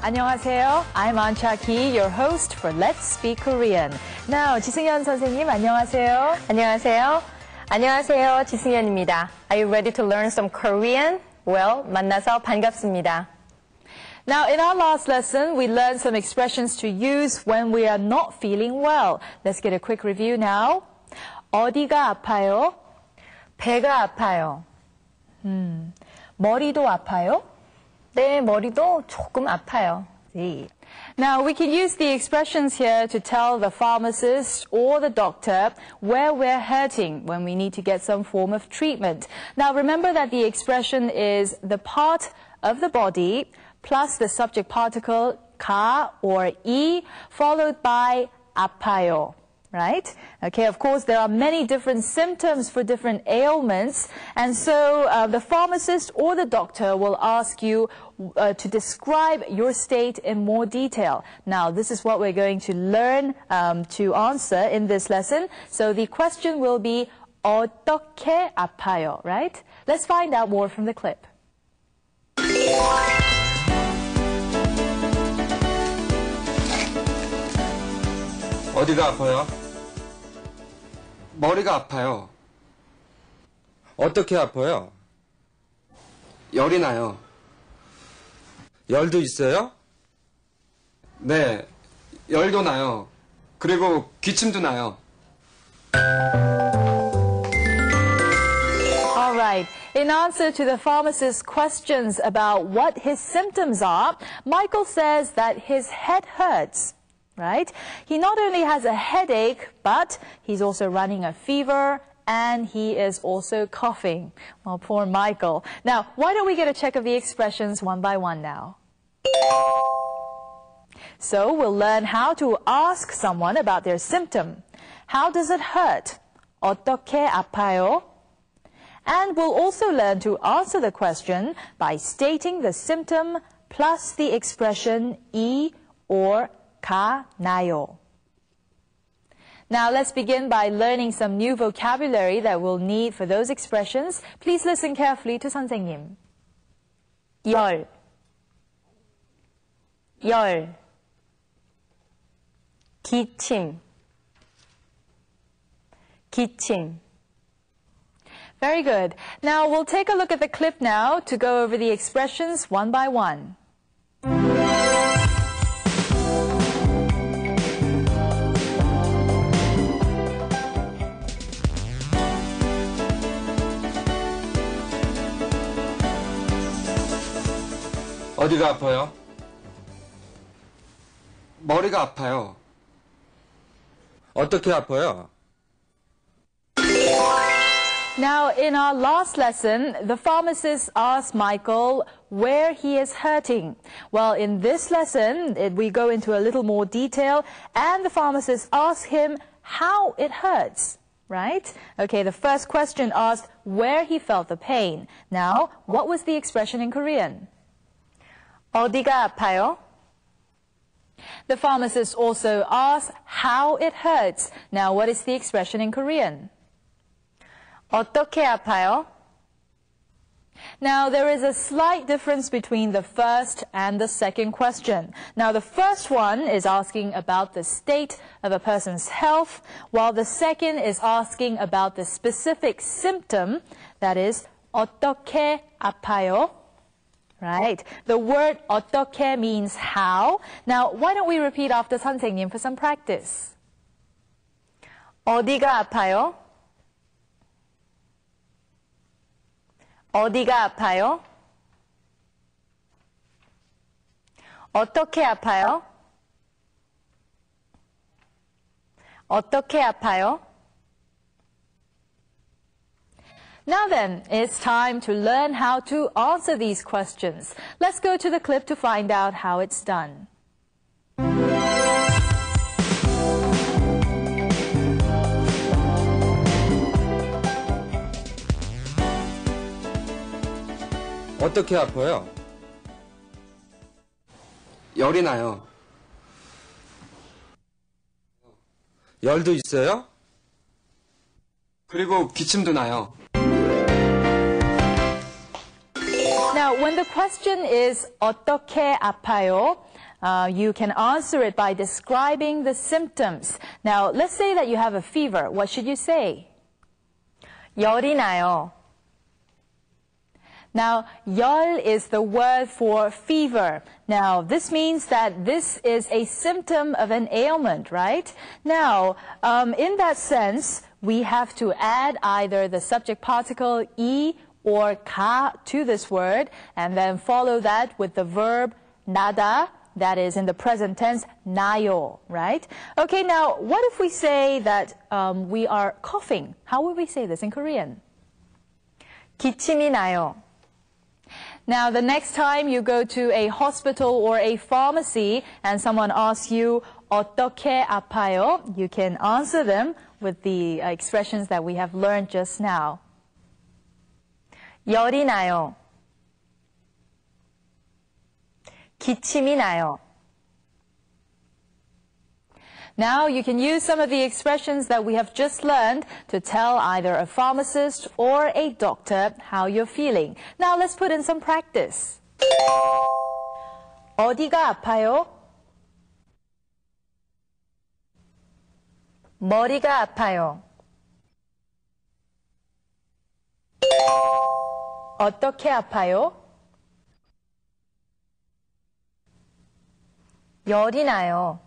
안녕하세요. I'm An Cha-ki, your host for Let's Speak Korean. Now, 지승현 선생님, 안녕하세요. 안녕하세요. 안녕하세요. 지승현입니다. Are you ready to learn some Korean? Well, 만나서 반갑습니다. Now, in our last lesson, we learned some expressions to use when we are not feeling well. Let's get a quick review now. 어디가 아파요? 배가 아파요. 머리도 아파요? 네, 머리도 조금 아파요. See. Now, we can use the expressions here to tell the pharmacist or the doctor where we're hurting when we need to get some form of treatment. Now, remember that the expression is the part of the body plus the subject particle 가 or 이 followed by 아파요. Right? Okay, of course, there are many different symptoms for different ailments, and so the pharmacist or the doctor will ask you to describe your state in more detail. Now, this is what we're going to learn to answer in this lesson. So the question will be, 어떻게 아파요? Right? Let's find out more from the clip. 어디가 아파요? 머리가 아파요. 어떻게 아파요? 열이 나요. 열도 있어요? 네, 열도 나요. 그리고 기침도 나요. All right. In answer to the pharmacist's questions about what his symptoms are, Michael says that his head hurts. Right? He not only has a headache, but he's also running a fever, and he is also coughing. Well, poor Michael. Now, why don't we get a check of the expressions one by one now? So, we'll learn how to ask someone about their symptom. How does it hurt? 어떻게 아파요? And we'll also learn to answer the question by stating the symptom plus the expression 이 or 가 나요. Now let's begin by learning some new vocabulary that we'll need for those expressions. Please listen carefully to 선생님. 열, 열, 기침, 기침. Very good. Now we'll take a look at the clip now to go over the expressions one by one. 어디가 아파요? 머리가 아파요. 어떻게 아파요? Now, in our last lesson, the pharmacist asked Michael where he is hurting. Well, in this lesson, we go into a little more detail, and the pharmacist asks him how it hurts. Right? Okay, the first question asked where he felt the pain. Now, what was the expression in Korean? 어디가 아파요? The pharmacist also asks how it hurts. Now, what is the expression in Korean? 어떻게 아파요? Now, there is a slight difference between the first and the second question. Now, the first one is asking about the state of a person's health, while the second is asking about the specific symptom, that is, 어떻게 아파요? Right. The word 어떻게 means how. Now, why don't we repeat after 선생님 for some practice? 어디가 아파요? 어디가 아파요? 어떻게 아파요? 어떻게 아파요? Now then, it's time to learn how to answer these questions. Let's go to the clip to find out how it's done. 어떻게 아파요? 열이 나요. 열도 있어요? 그리고 기침도 나요. Now, when the question is 어떻게 아파요, You can answer it by describing the symptoms. Now, let's say that you have a fever. What should you say? 열이 나요. Now, 열 is the word for fever. Now, this means that this is a symptom of an ailment, right? Now, in that sense, we have to add either the subject particle e or ka to this word, and then follow that with the verb 나다, that is in the present tense, 나요, right? Okay, now, what if we say that we are coughing? How would we say this in Korean? 기침이 나요. Now, the next time you go to a hospital or a pharmacy and someone asks you, 어떻게 아파요? You can answer them with the expressions that we have learned just now. 열이 나요. 기침이 나요. Now, you can use some of the expressions that we have just learned to tell either a pharmacist or a doctor how you're feeling. Now, let's put in some practice. 어디가 아파요? 머리가 아파요. 어떻게 아파요? 열이 나요.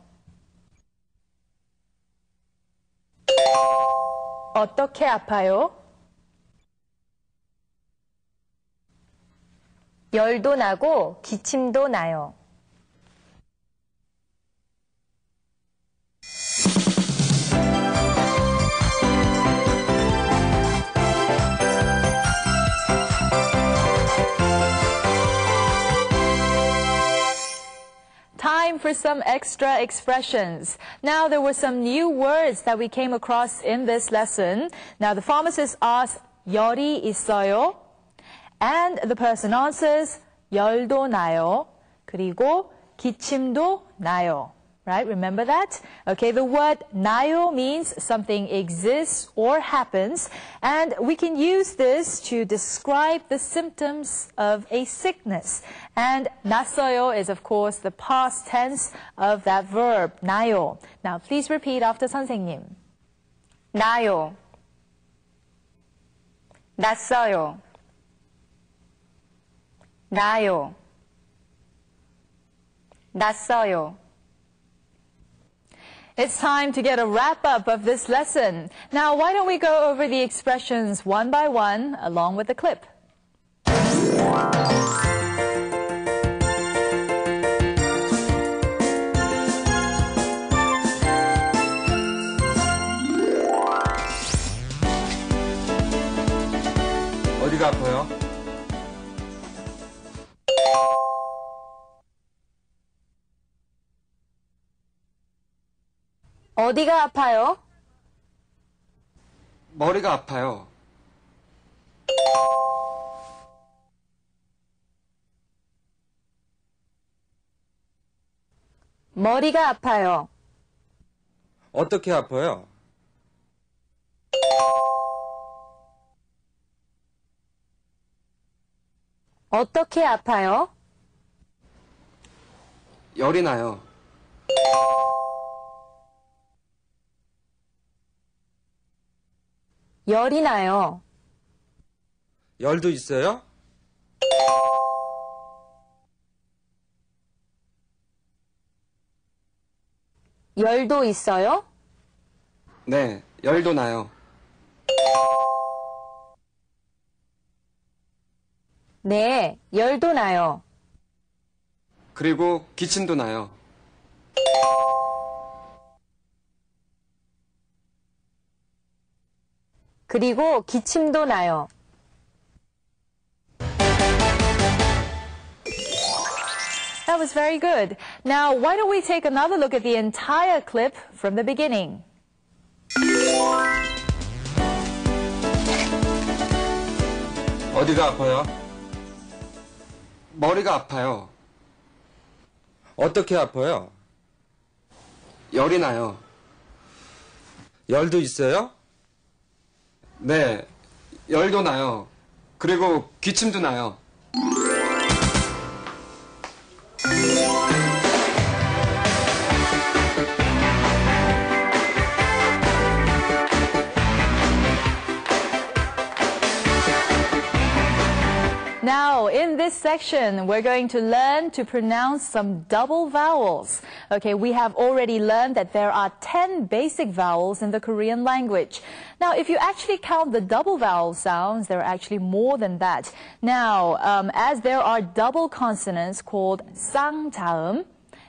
어떻게 아파요? 열도 나고 기침도 나요. Time for some extra expressions. Now, there were some new words that we came across in this lesson. Now, the pharmacist asks, 열이 있어요? And the person answers, 열도 나요. 그리고 기침도 나요. Right? Remember that? Okay, the word 나요 means something exists or happens, and we can use this to describe the symptoms of a sickness. And 났어요 is, of course, the past tense of that verb, 나요. Now, please repeat after 선생님. 나요. 났어요. 나요. 났어요. It's time to get a wrap-up of this lesson. Now, why don't we go over the expressions one by one along with the clip. 어디가 아파요? 어디가 아파요? 머리가 아파요. 머리가 아파요. 어떻게 아파요? 어떻게 아파요? 열이 나요. 열이 나요. 열도 있어요? 열도 있어요? 네, 열도 나요. 네, 열도 나요. 그리고 기침도 나요. 그리고 기침도 나요. That was very good. Now, why don't we take another look at the entire clip from the beginning. 어디가 아파요? 머리가 아파요. 어떻게 아파요? 열이 나요. 열도 있어요? 네, 열도 나요. 그리고 기침도 나요. section, we're going to learn to pronounce some double vowels. Okay, we have already learned that there are 10 basic vowels in the Korean language. Now, if you actually count the double vowel sounds, there are actually more than that. Now, as there are double consonants called 쌍자음,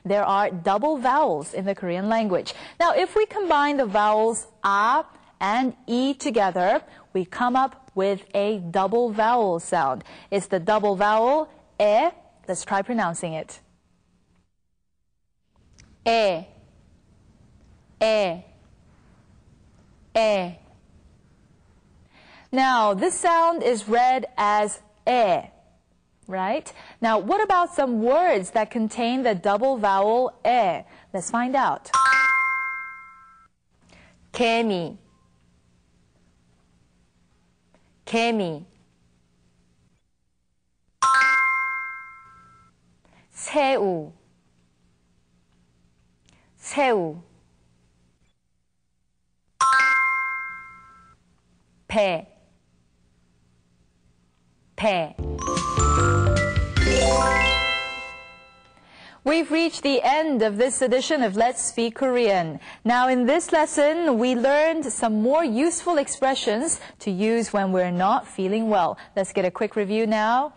there are double vowels in the Korean language. Now, if we combine the vowels a and e together, we come up with a double vowel sound. It's the double vowel e. Let's try pronouncing it. E, e, e. Now, this sound is read as e, right? Now, what about some words that contain the double vowel e? Let's find out. 개미, 개미. 새우, 새우. 배, 배. We've reached the end of this edition of Let's Speak Korean. Now, in this lesson, we learned some more useful expressions to use when we're not feeling well. Let's get a quick review now.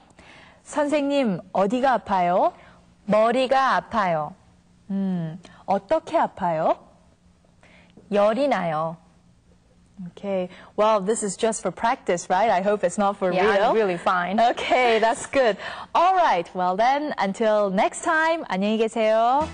선생님, 어디가 아파요? 머리가 아파요. 어떻게 아파요? 열이 나요. Okay, well, this is just for practice, right? I hope it's not for real. Yeah, I'm really fine. Okay, that's good. All right, well then, until next time, 안녕히 계세요.